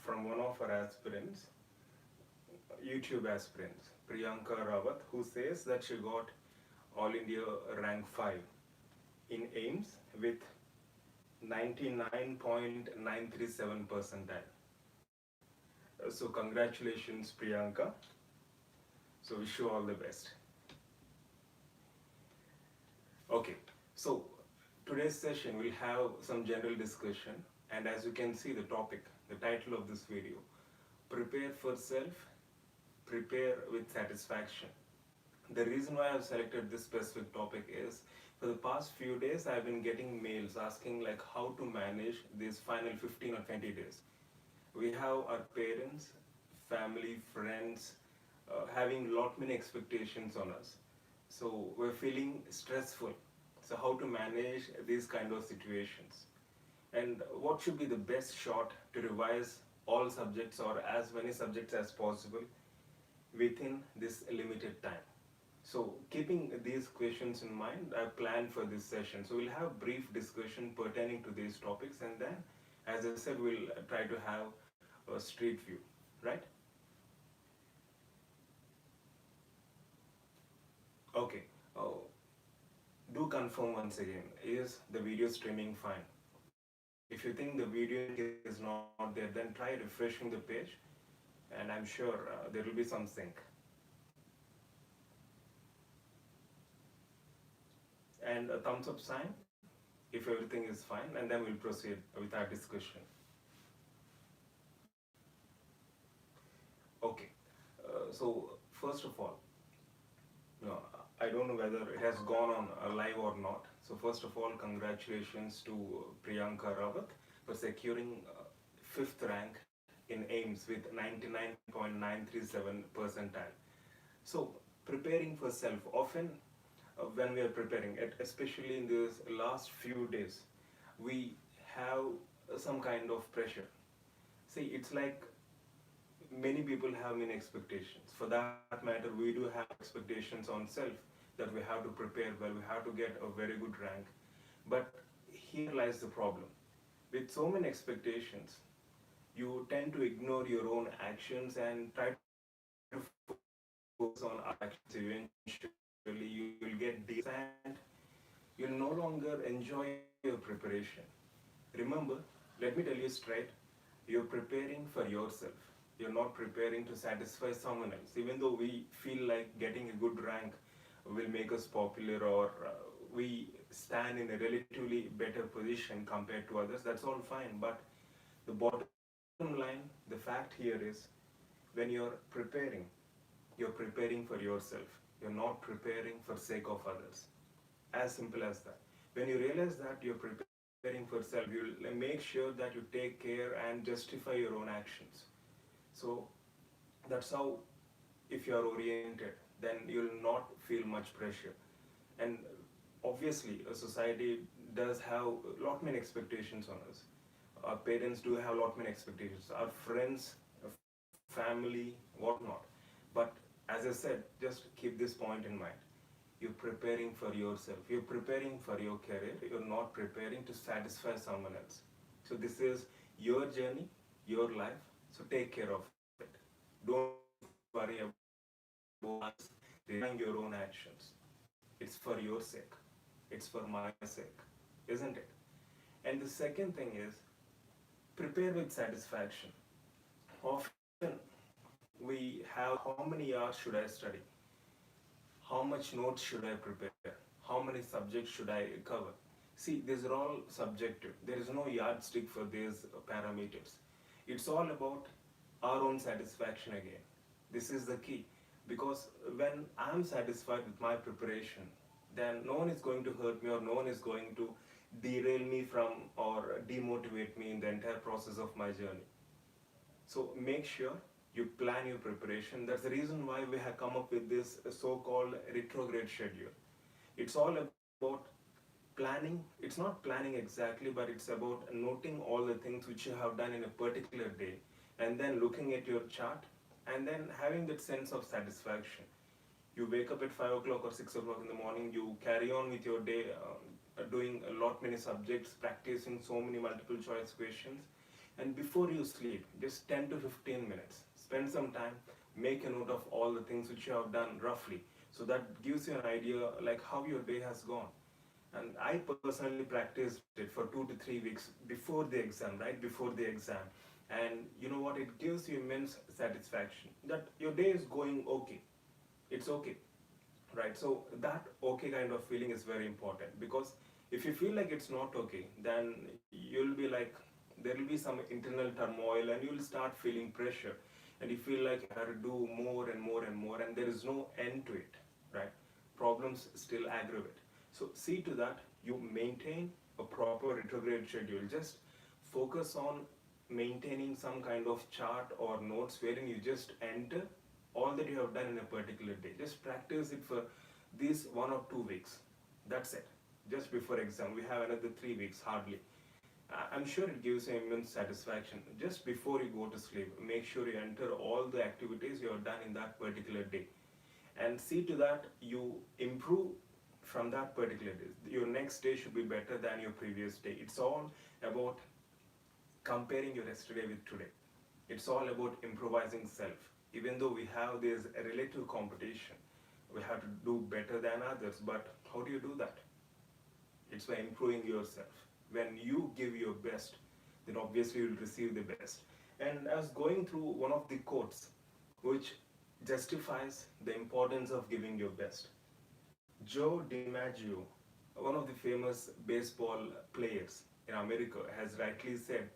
from one of our aspirants, YouTube aspirants, Priyanka Rawat, who says that she got All India rank 5 in AIMS with 99.937 percentile. So congratulations, Priyanka. So wish you all the best. Okay, so today's session will have some general discussion, and as you can see the topic, the title of this video, prepare for self, prepare with satisfaction. The reason why I've selected this specific topic is for the past few days I've been getting mails asking like how to manage these final 15 or 20 days. We have our parents, family, friends having lot many expectations on us. So we're feeling stressful. So how to manage these kind of situations? And what should be the best shot to revise all subjects or as many subjects as possible within this limited time? So keeping these questions in mind, I planned for this session. So we'll have brief discussion pertaining to these topics, and then, as I said, we'll try to have a street view, right? Okay. Oh, do confirm once again, is the video streaming fine? If you think the video is not there, then try refreshing the page, and I'm sure there will be some sync. And a thumbs up sign if everything is fine, and then we'll proceed with our discussion. Okay, so first of all, no, I don't know whether it has gone on live or not. So first of all, congratulations to Priyanka Rawat for securing fifth rank in AIMS with 99.937 percentile. So preparing for self, often when we are preparing it, especially in these last few days, we have some kind of pressure. See, it's like many people have many expectations. For that matter, we do have expectations on self that we have to prepare well, we have to get a very good rank. But here lies the problem. With so many expectations, you tend to ignore your own actions and try to focus on other actions. Eventually, you will get discouraged and you'll no longer enjoy your preparation. Remember, let me tell you straight, you're preparing for yourself. You're not preparing to satisfy someone else. Even though we feel like getting a good rank will make us popular, or we stand in a relatively better position compared to others, that's all fine. But the bottom line, the fact here is, when you're preparing for yourself. You're not preparing for sake of others. As simple as that. When you realize that you're preparing for self, you'll make sure that you take care and justify your own actions. So that's how, if you are oriented, then you'll not feel much pressure. And obviously, a society does have a lot many expectations on us. Our parents do have a lot many expectations. Our friends, family, whatnot. But as I said, just keep this point in mind. You're preparing for yourself. You're preparing for your career. You're not preparing to satisfy someone else. So this is your journey, your life. So take care of it. Don't worry about others denying your own actions. It's for your sake. It's for my sake, isn't it? And the second thing is, prepare with satisfaction. Often we have, how many hours should I study? How much notes should I prepare? How many subjects should I cover? See, these are all subjective. There is no yardstick for these parameters. It's all about our own satisfaction again. This is the key. Because when I'm satisfied with my preparation, then no one is going to hurt me, or no one is going to derail me from or demotivate me in the entire process of my journey. So make sure you plan your preparation. That's the reason why we have come up with this so-called retrograde schedule. It's all about planning. It's not planning exactly, but it's about noting all the things which you have done in a particular day, and then looking at your chart, and then having that sense of satisfaction. You wake up at 5 o'clock or 6 o'clock in the morning, you carry on with your day, doing a lot many subjects, practicing so many multiple choice questions. And before you sleep, just 10 to 15 minutes, spend some time, make a note of all the things which you have done roughly. So that gives you an idea like how your day has gone. And I personally practiced it for 2 to 3 weeks before the exam, right before the exam. And you know what? It gives you immense satisfaction that your day is going okay. It's okay, right? So that okay kind of feeling is very important, because if you feel like it's not okay, then you'll be like, there will be some internal turmoil and you'll start feeling pressure, and you feel like you have to do more and more and more, and there is no end to it, right? Problems still aggravate. So see to that you maintain a proper retrograde schedule. Just focus on maintaining some kind of chart or notes wherein you just enter all that you have done in a particular day. Just practice it for these 1 or 2 weeks. That's it. Just before exam, we have another 3 weeks hardly. I'm sure it gives you immense satisfaction. Just before you go to sleep, make sure you enter all the activities you have done in that particular day, and see to that you improve from that particular day. Your next day should be better than your previous day. It's all about comparing your yesterday with today. It's all about improvising self. Even though we have this relative competition, we have to do better than others. But how do you do that? It's by improving yourself. When you give your best, then obviously you'll receive the best. And I was going through one of the quotes which justifies the importance of giving your best. Joe DiMaggio, one of the famous baseball players in America, has rightly said,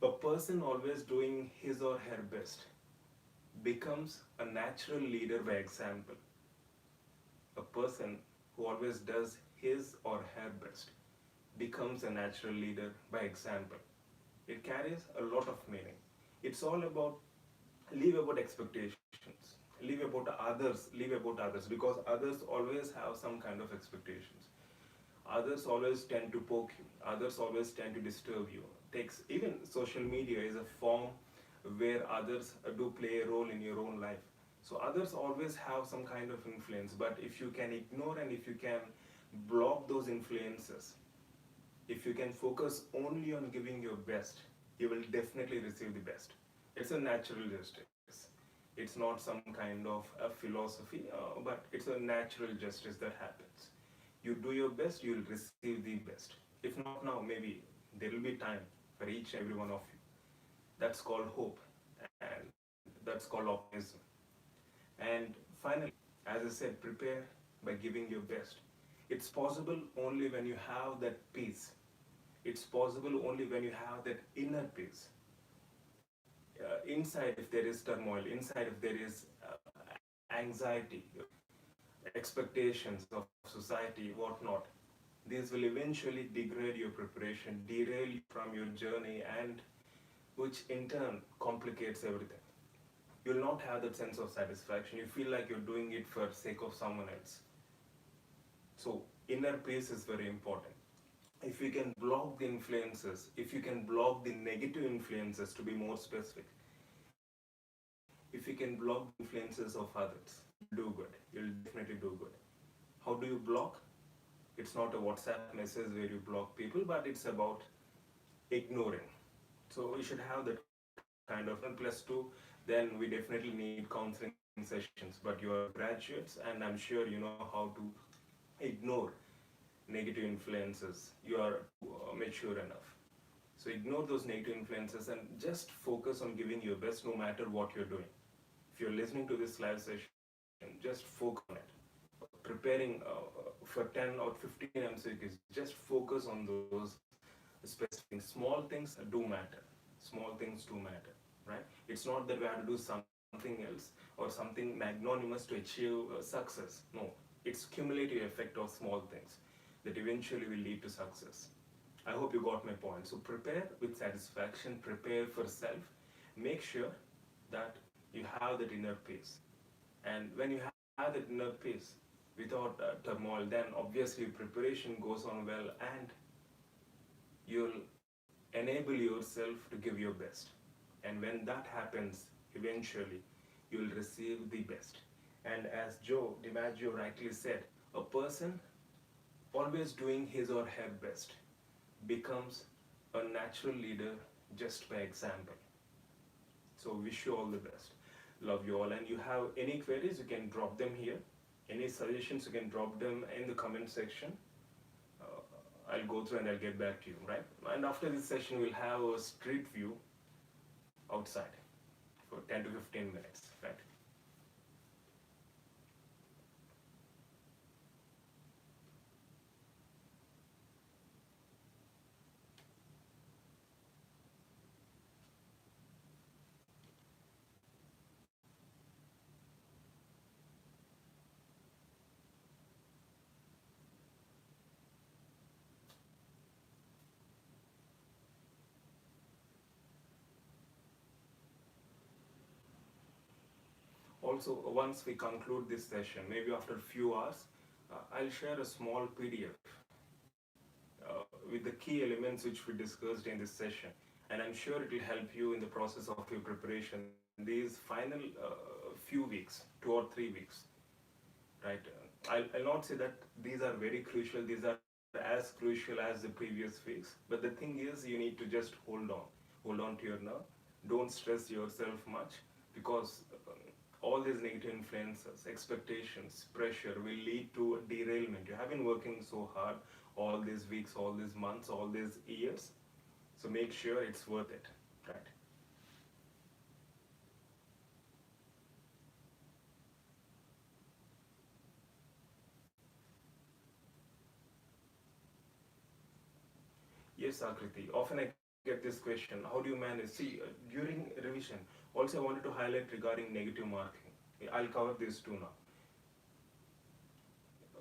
a person always doing his or her best becomes a natural leader by example. A person who always does his or her best becomes a natural leader by example. It carries a lot of meaning. It's all about leave about expectations, leave about others, because others always have some kind of expectations. Others always tend to poke you, others always tend to disturb you. Takes even social media is a form where others do play a role in your own life. So others always have some kind of influence, but if you can ignore and if you can block those influences, if you can focus only on giving your best, you will definitely receive the best. It's a natural justice. It's not some kind of a philosophy, but it's a natural justice that happens. You do your best, you will receive the best. If not now, maybe there will be time for each and every one of you. That's called hope, and that's called optimism. And finally, as I said, prepare by giving your best. It's possible only when you have that peace. It's possible only when you have that inner peace. Inside, if there is turmoil, inside, if there is anxiety, expectations of society, whatnot, these will eventually degrade your preparation, derail you from your journey, and which in turn complicates everything. You'll not have that sense of satisfaction. You feel like you're doing it for sake of someone else. So inner peace is very important. If you can block the influences, if you can block the negative influences, to be more specific, if you can block the influences of others, you'll do good. You'll definitely do good. How do you block? It's not a WhatsApp message where you block people, but it's about ignoring. So we should have that kind of, and plus two, then we definitely need counseling sessions. But you are graduates, and I'm sure you know how to ignore negative influences. You are too mature enough. So ignore those negative influences and just focus on giving your best no matter what you're doing. If you're listening to this live session, just focus on it. Preparing for 10 or 15 MCQs, just focus on those specific things. Small things do matter. Small things do matter, right? It's not that we have to do something else or something magnanimous to achieve success. No, it's cumulative effect of small things that eventually will lead to success. I hope you got my point. So prepare with satisfaction, prepare for self. Make sure that you have that inner peace. And when you have that inner peace without turmoil, then obviously preparation goes on well, and you'll enable yourself to give your best. And when that happens, eventually you'll receive the best. And as Joe DiMaggio rightly said, a person always doing his or her best becomes a natural leader just by example. So wish you all the best. Love you all. And you have any queries, you can drop them here. Any suggestions, you can drop them in the comment section. I'll go through and I'll get back to you, right? And after this session, we'll have a street view outside for 10 to 15 minutes, right? Also, once we conclude this session, maybe after a few hours, I'll share a small PDF with the key elements which we discussed in this session. And I'm sure it will help you in the process of your preparation these final few weeks, 2 or 3 weeks, right? I'll not say that these are very crucial, these are as crucial as the previous weeks, but the thing is you need to just hold on to your nerve. Don't stress yourself much, because all these negative influences, expectations, pressure will lead to derailment. You have been working so hard all these weeks, all these months, all these years, so make sure it's worth it, right? Yes, Akriti. Often I get this question, how do you manage? See, during revision, also I wanted to highlight regarding negative marking. I'll cover this too now.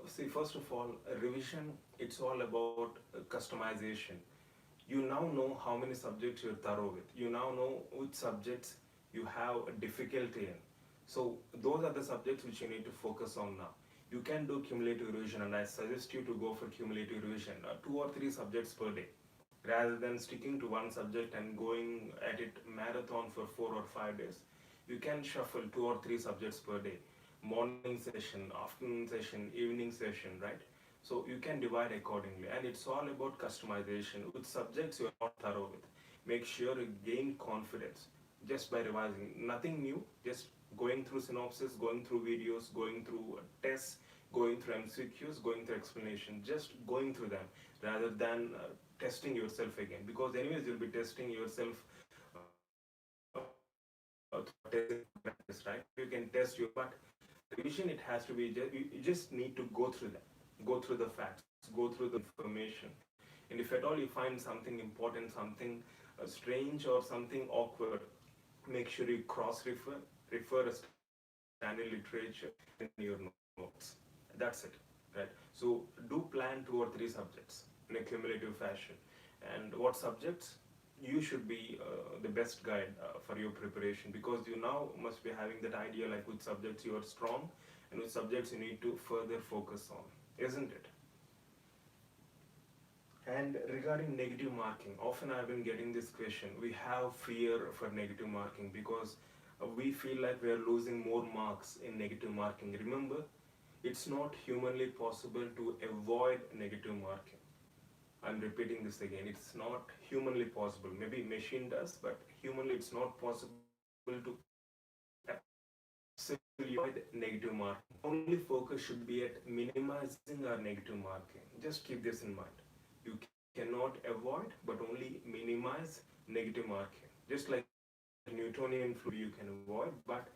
See, first of all, revision, it's all about customization. You now know how many subjects you're thorough with. You now know which subjects you have a difficulty in. So those are the subjects which you need to focus on now. You can do cumulative revision, and I suggest you to go for cumulative revision, 2 or 3 subjects per day, rather than sticking to one subject and going at it marathon for 4 or 5 days. You can shuffle 2 or 3 subjects per day, morning session, afternoon session, evening session, right? So you can divide accordingly, and it's all about customization. With subjects you are not thorough with, make sure you gain confidence just by revising. Nothing new, just going through synopsis, going through videos, going through tests, going through MCQs, going through explanation, just going through them rather than testing yourself again. Because anyways, you'll be testing yourself through practice, right? You can test your, but revision, it has to be you just need to go through them, go through the facts, go through the information. And if at all you find something important, something strange or something awkward, make sure you cross refer a standard literature in your notes. That's it, right? So do plan 2 or 3 subjects in a cumulative fashion. And what subjects, you should be the best guide for your preparation, because you now must be having that idea like which subjects you are strong and which subjects you need to further focus on, isn't it? And regarding negative marking, often I've been getting this question. We have fear for negative marking because we feel like we are losing more marks in negative marking. Remember, it's not humanly possible to avoid negative marking. I'm repeating this again. It's not humanly possible. Maybe machine does, but humanly it's not possible to absolutely avoid negative marking. Only focus should be at minimizing our negative marking. Just keep this in mind. You cannot avoid, but only minimize negative marking. Just like Newtonian fluid, you can avoid, but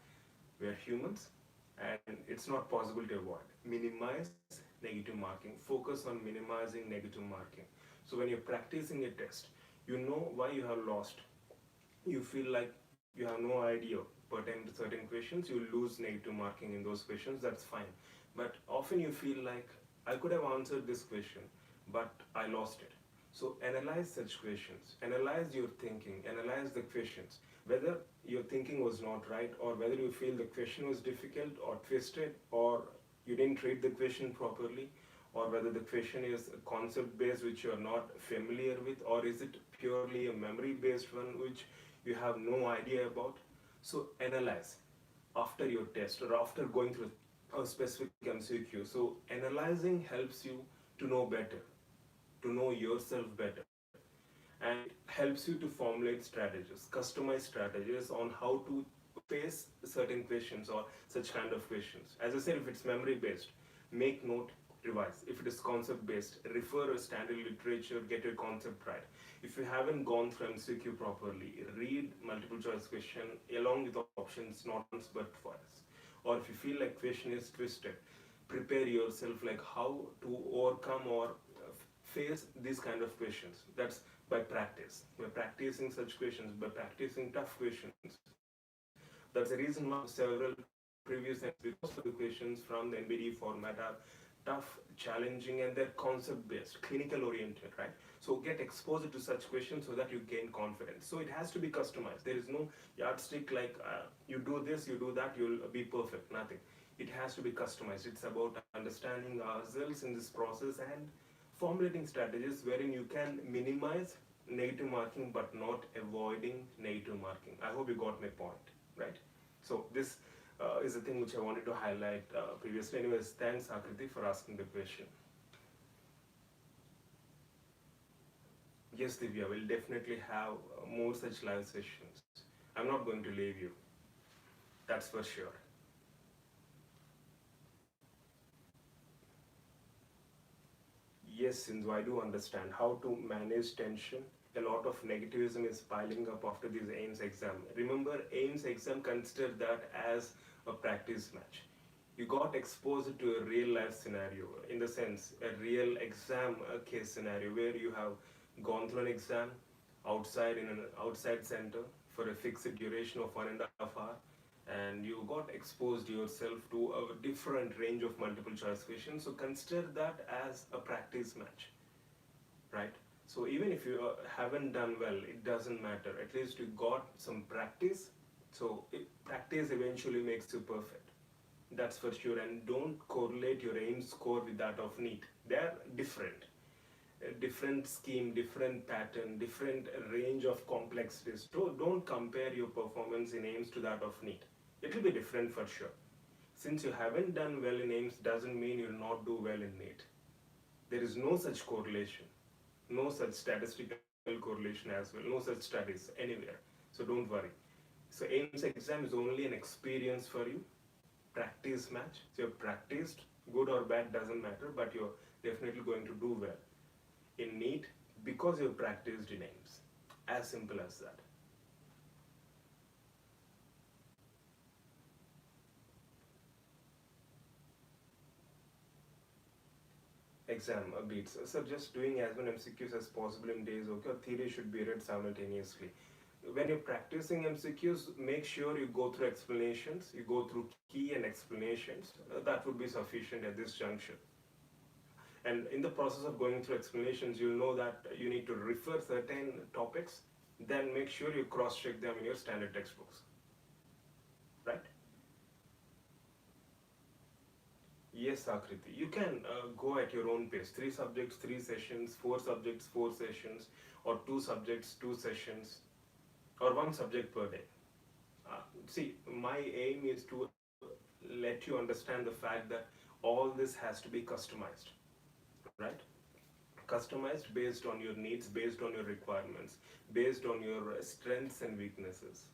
we are humans and it's not possible to avoid. Minimize negative marking. Focus on minimizing negative marking. So when you're practicing a test, you know why you have lost. You feel like you have no idea pertaining to certain questions, you lose negative marking in those questions, that's fine. But often you feel like, I could have answered this question, but I lost it. So analyze such questions, analyze your thinking, analyze the questions, whether your thinking was not right, or whether you feel the question was difficult or twisted, or you didn't read the question properly, or whether the question is concept based which you are not familiar with, or is it purely a memory based one which you have no idea about. So analyze after your test or after going through a specific MCQ. So analyzing helps you to know better, to know yourself better. and it helps you to formulate strategies, customized strategies on how to face certain questions or such kind of questions. As I said, if it's memory based, make note, revise. If it is concept based, refer a standard literature, get your concept right. If you haven't gone through MCQ properly, read multiple choice question along with options not once but twice. Or if you feel like question is twisted, prepare yourself like how to overcome or face these kind of questions. That's by practice. By practicing such questions, by practicing tough questions. That's the reason why several previous because of the questions from the NBD format are tough, challenging, and they're concept based, clinical oriented, right? So get exposure to such questions so that you gain confidence. So it has to be customized. There is no yardstick like you do this, you do that, you'll be perfect. Nothing. It has to be customized. It's about understanding ourselves in this process and formulating strategies wherein you can minimize negative marking but not avoiding negative marking. I hope you got my point, right? So this is the thing which I wanted to highlight previously. Anyways, thanks Akriti for asking the question. Yes, Divya, we'll definitely have more such live sessions. I'm not going to leave you, that's for sure. Yes, Sindhu, I do understand how to manage tension. A lot of negativism is piling up after this AIMS exam. Remember, AIMS exam, consider that as a practice match. You got exposed to a real life scenario, in the sense, a real exam case scenario where you have gone through an exam outside in an outside center for a fixed duration of 1.5 hours, and you got exposed yourself to a different range of multiple choice questions. So consider that as a practice match, right? So even if you haven't done well, it doesn't matter. At least you got some practice. So practice eventually makes you perfect. That's for sure. And don't correlate your aim score with that of NEET. They're different. A different scheme, different pattern, different range of complexities. So don't compare your performance in AIMS to that of NEET. It will be different for sure. Since you haven't done well in AIMS doesn't mean you'll not do well in NEET. There is no such correlation, no such statistical correlation as well, no such studies anywhere. So don't worry. So AIMS exam is only an experience for you, practice match. So you've practiced, good or bad doesn't matter, but you're definitely going to do well in NEET because you've practiced in AIMS. As simple as that. Exam beats. So just doing as many MCQs as possible in days, okay? Theory should be read simultaneously. When you're practicing MCQs, make sure you go through explanations, you go through key and explanations. That would be sufficient at this juncture. And in the process of going through explanations, you'll know that you need to refer certain topics, then make sure you cross-check them in your standard textbooks, right? Yes, Akriti. You can go at your own pace. 3 subjects, 3 sessions, 4 subjects, 4 sessions, or 2 subjects, 2 sessions, or 1 subject per day. See, my aim is to let you understand the fact that all this has to be customized, right? Customized based on your needs, based on your requirements, based on your strengths and weaknesses.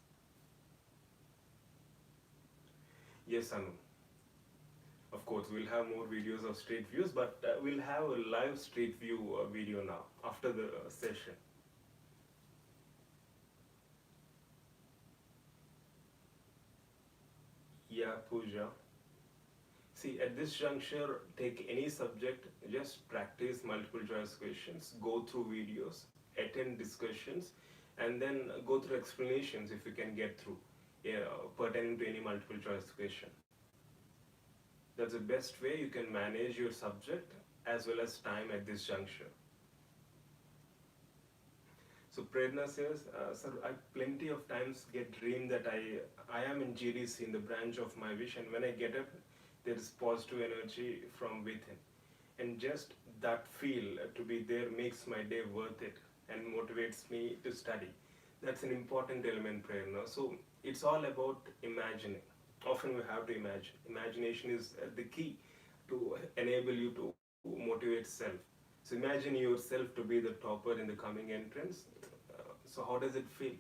Yes, Anu. Of course, we'll have more videos of street views, but we'll have a live street view video now after the session. Yeah, Pooja. See, at this juncture, take any subject, just practice multiple choice questions, go through videos, attend discussions, and then go through explanations if you can get through, yeah, pertaining to any multiple choice question. That's the best way you can manage your subject as well as time at this juncture. So Prerna says, sir, I plenty of times get dream that I am in GDC in the branch of my wish, and when I get up, there is positive energy from within. And just that feel to be there makes my day worth it and motivates me to study. That's an important element, Prerna. So it's all about imagining. Often we have to imagine. Imagination is the key to enable you to motivate self. So imagine yourself to be the topper in the coming entrance. So how does it feel?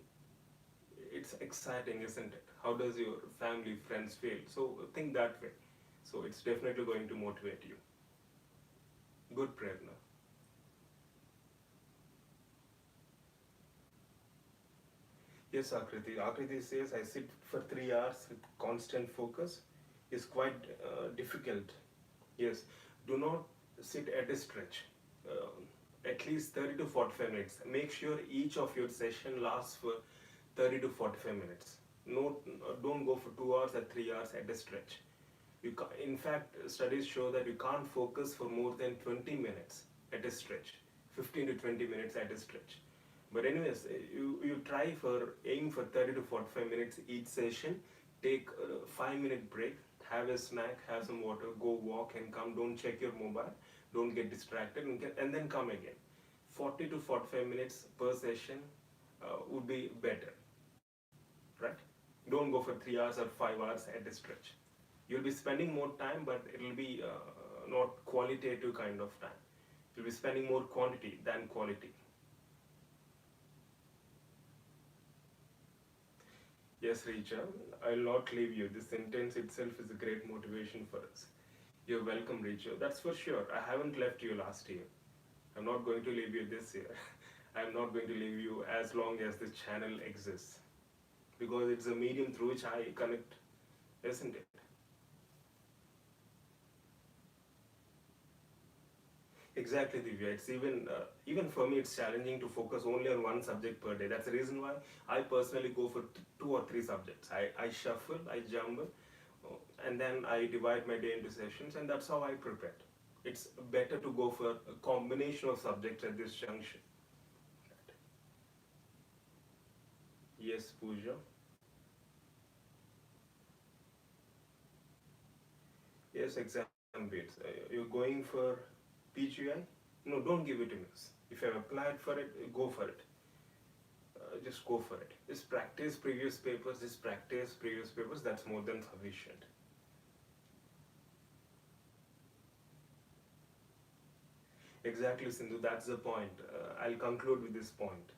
It's exciting, isn't it? How does your family, friends feel? So think that way. So it's definitely going to motivate you. Good, Prerna. Yes, Akriti. Akriti says, I sit for 3 hours with constant focus. Is quite difficult. Yes, do not sit at a stretch. Uh, at least 30 to 45 minutes. Make sure each of your session lasts for 30 to 45 minutes. No, don't go for 2 hours or 3 hours at a stretch. In fact, studies show that you can't focus for more than 20 minutes at a stretch, 15 to 20 minutes at a stretch. But anyways, you try for aim for 30 to 45 minutes each session. Take a 5 minute break, have a snack, have some water, go walk and come. Don't check your mobile, don't get distracted, and then come again. 40 to 45 minutes per session would be better, right? Don't go for 3 hours or 5 hours at a stretch. You'll be spending more time, but it'll be not qualitative kind of time. You'll be spending more quantity than quality. Yes, Richa, I'll not leave you. This sentence itself is a great motivation for us. You're welcome, Richa. That's for sure. I haven't left you last year. I'm not going to leave you this year. I'm not going to leave you as long as this channel exists. Because it's a medium through which I connect, isn't it? Exactly, Divya. It's even for me, it's challenging to focus only on one subject per day. That's the reason why I personally go for 2 or 3 subjects. I shuffle, I jumble, and then I divide my day into sessions, and that's how I prepare. It's better to go for a combination of subjects at this junction. Yes, Pooja. Yes, exam beats. You're going for PGI? No, don't give it a miss. If you have applied for it, go for it. Just go for it. Just practice previous papers. Just practice previous papers. That's more than sufficient. Exactly, Sindhu. That's the point. I'll conclude with this point.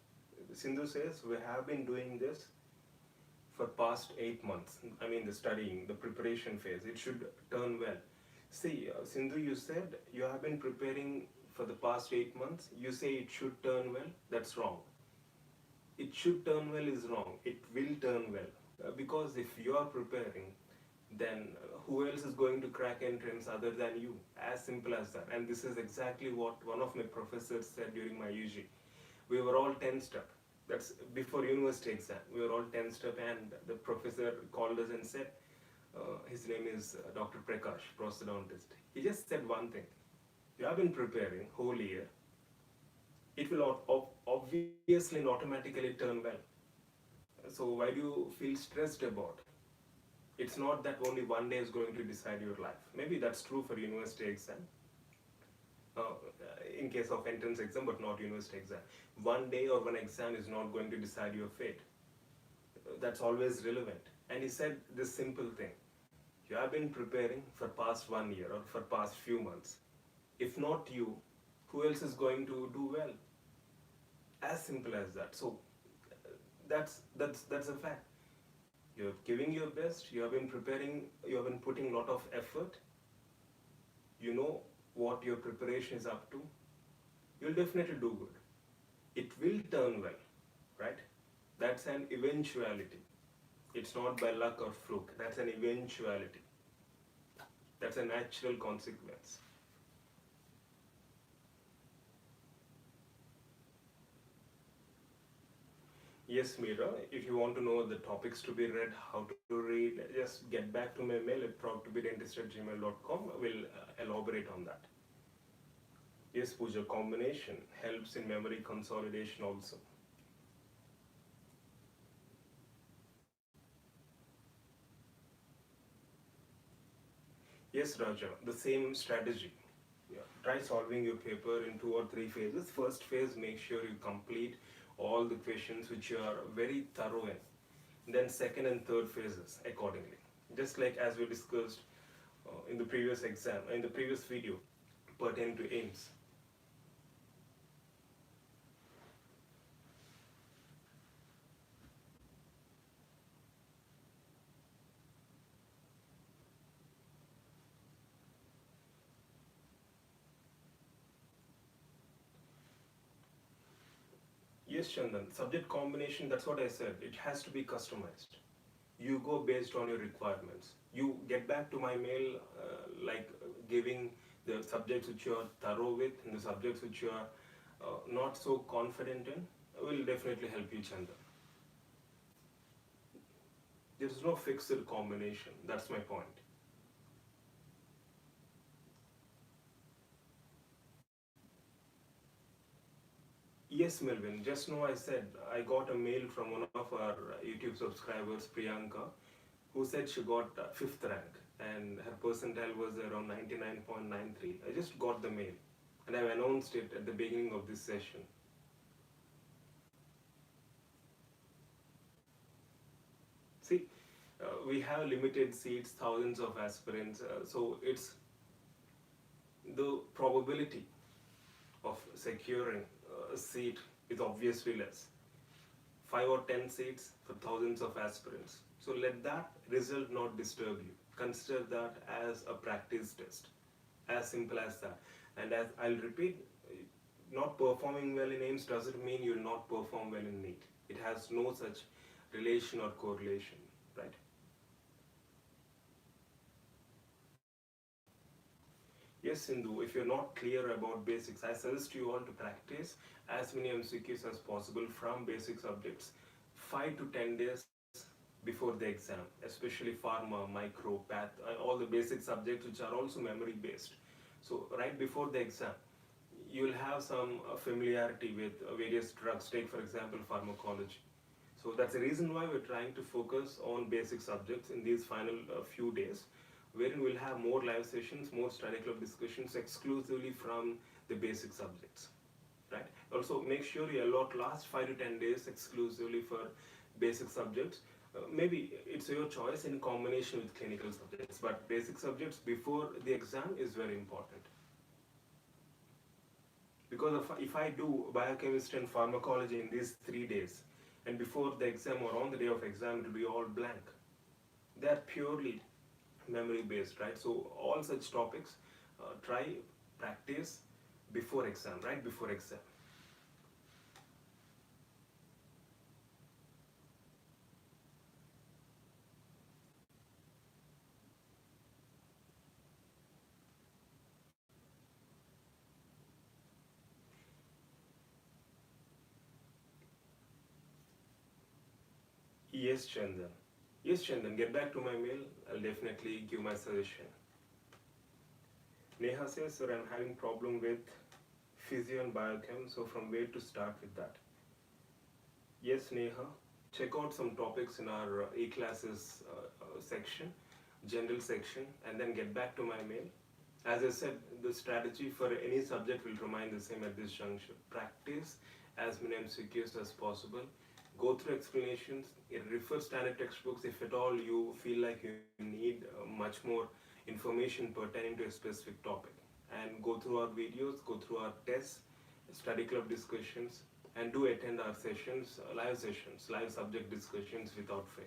Sindhu says we have been doing this for past 8 months. I mean, the studying, the preparation phase. It should turn well. See, Sindhu, you said you have been preparing for the past 8 months. You say it should turn well. That's wrong. It should turn well is wrong. It will turn well. Because if you are preparing, then who else is going to crack entrance other than you? As simple as that. And this is exactly what one of my professors said during my UG. We were all 10 step. That's before university exam. We were all 10 step, and the professor called us and said, his name is Dr. Prakash, prosthodontist. He just said one thing. You have been preparing whole year. It will obviously and automatically turn well. So why do you feel stressed about? It's not that only one day is going to decide your life. Maybe that's true for university exam, uh, in case of entrance exam, but not university exam. One day or one exam is not going to decide your fate. That's always relevant. And he said this simple thing. You have been preparing for past 1 year or for past few months. If not you, who else is going to do well? As simple as that. So that's a fact. You're giving your best, you have been preparing, you have been putting a lot of effort, you know what your preparation is up to, you'll definitely do good. It will turn well, right? That's an eventuality. It's not by luck or fluke, that's an eventuality. That's a natural consequence. Yes, Mira, if you want to know the topics to be read, how to read, just get back to my mail at proudtobedentist@gmail.com. We'll elaborate on that. Yes, Pooja, combination helps in memory consolidation also. Yes, Raja, the same strategy. Yeah. Try solving your paper in 2 or 3 phases. First phase, make sure you complete all the questions which you are very thorough in. Then second and third phases accordingly. Just like as we discussed in the previous exam, in the previous video pertaining to AIMS. Yes, Chandan, subject combination, that's what I said. It has to be customized. You go based on your requirements. You get back to my mail giving the subjects which you are thorough with and the subjects which you are not so confident in will definitely help you, Chandan. There is no fixed combination. That's my point. Yes, Melvin. Just now I said I got a mail from one of our YouTube subscribers, Priyanka, who said she got fifth rank and her percentile was around 99.93. I just got the mail and I've announced it at the beginning of this session. See, we have limited seats, thousands of aspirants, so it's the probability of securing a seat is obviously less. 5 or 10 seats for thousands of aspirants. So let that result not disturb you. Consider that as a practice test. As simple as that. And as I'll repeat, not performing well in AIMS doesn't mean you'll not perform well in NEET. It has no such relation or correlation, right? Yes, Sindhu, if you're not clear about basics, I suggest you all to practice as many MCQs as possible from basic subjects 5 to 10 days before the exam, especially pharma, micro, path, all the basic subjects which are also memory based. So, right before the exam, you'll have some familiarity with various drugs. Take, for example, pharmacology. So, that's the reason why we're trying to focus on basic subjects in these final few days, wherein we'll have more live sessions, more study club discussions exclusively from the basic subjects, right? Also, make sure you allot last 5 to 10 days exclusively for basic subjects. Maybe it's your choice in combination with clinical subjects, but basic subjects before the exam is very important. Because if I do biochemistry and pharmacology in these 3 days, and before the exam or on the day of exam, it will be all blank. They are purely memory based, right? So all such topics, try practice before exam, right before exam. Yes, Chandan. Yes, Chandan, get back to my mail. I'll definitely give my suggestion. Neha says, sir, I'm having problem with physio and biochem, so from where to start with that? Yes, Neha, check out some topics in our e-classes section, general section, and then get back to my mail. As I said, the strategy for any subject will remain the same at this juncture. Practice as many MCQs as possible. Go through explanations, refer standard textbooks if at all you feel like you need much more information pertaining to a specific topic. And go through our videos, go through our tests, study club discussions, and do attend our sessions, live subject discussions without fail.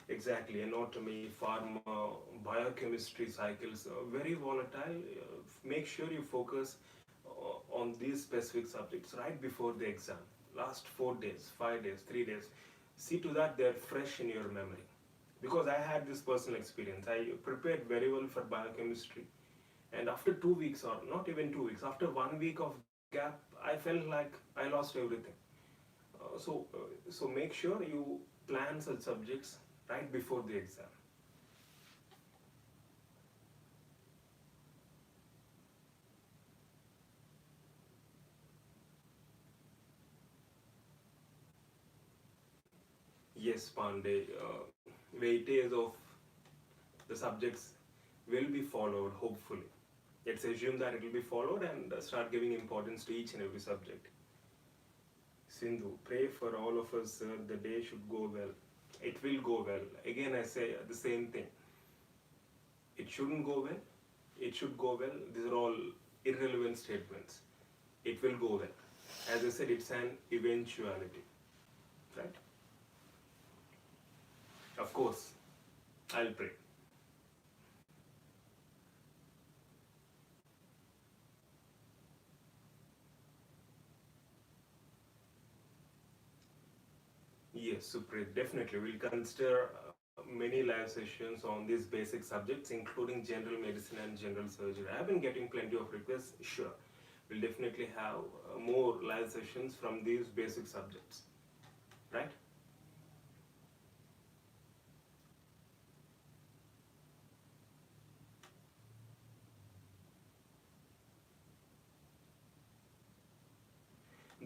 Exactly, anatomy, pharma, biochemistry cycles, very volatile. Make sure you focus on these specific subjects right before the exam. Last 4 days, 5 days, 3 days. See to that they're fresh in your memory. Because I had this personal experience. I prepared very well for biochemistry. And after 2 weeks, or not even 2 weeks, after 1 week of gap, I felt like I lost everything. So make sure you plan such subjects right before the exam. Yes, Pandey, weightage of the subjects will be followed, hopefully. Let's assume that it will be followed and start giving importance to each and every subject. Sindhu, pray for all of us, sir. The day should go well. It will go well. Again, I say the same thing. It shouldn't go well. It should go well. These are all irrelevant statements. It will go well. As I said, it's an eventuality. Right? Of course, I'll pray. Yes, Supreet, definitely. We'll consider many live sessions on these basic subjects, including general medicine and general surgery. I've been getting plenty of requests. Sure, we'll definitely have more live sessions from these basic subjects, right?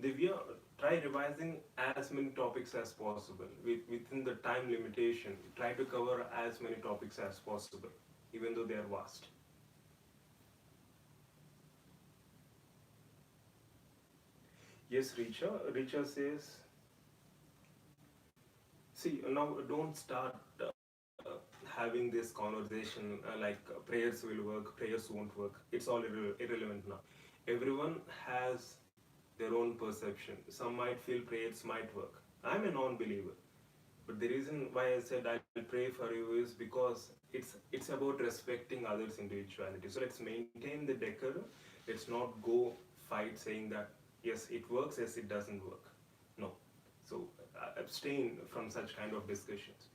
Divya, try revising as many topics as possible within the time limitation. Try to cover as many topics as possible, even though they are vast. Yes, Richa. Richa says, see, now don't start having this conversation like prayers will work, prayers won't work. It's all irrelevant now. Everyone has their own perception. Some might feel prayers might work. I'm a non believer. But the reason why I said I'll pray for you is because it's about respecting others' individuality. So let's maintain the decorum. Let's not go fight saying that yes it works, yes it doesn't work. No. So abstain from such kind of discussions.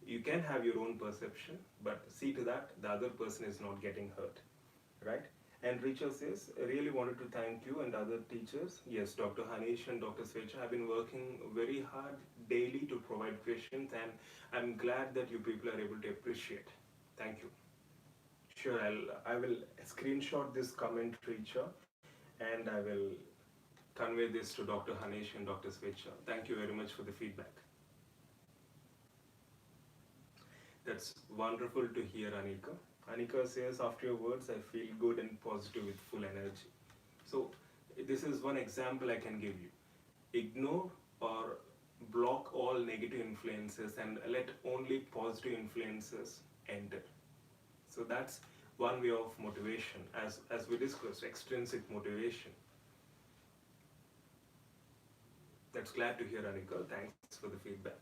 You can have your own perception, but see to that the other person is not getting hurt, right? And Richa says, I really wanted to thank you and other teachers. Yes, Dr. Hanish and Dr. Svecha have been working very hard daily to provide questions, and I'm glad that you people are able to appreciate. Thank you. Sure, I will screenshot this comment, Richa, and I will convey this to Dr. Hanish and Dr. Svecha. Thank you very much for the feedback. That's wonderful to hear, Anika. Anika says, after your words, I feel good and positive with full energy. So, this is one example I can give you. Ignore or block all negative influences and let only positive influences enter. So, that's one way of motivation, as we discussed, extrinsic motivation. That's glad to hear, Anika. Thanks for the feedback.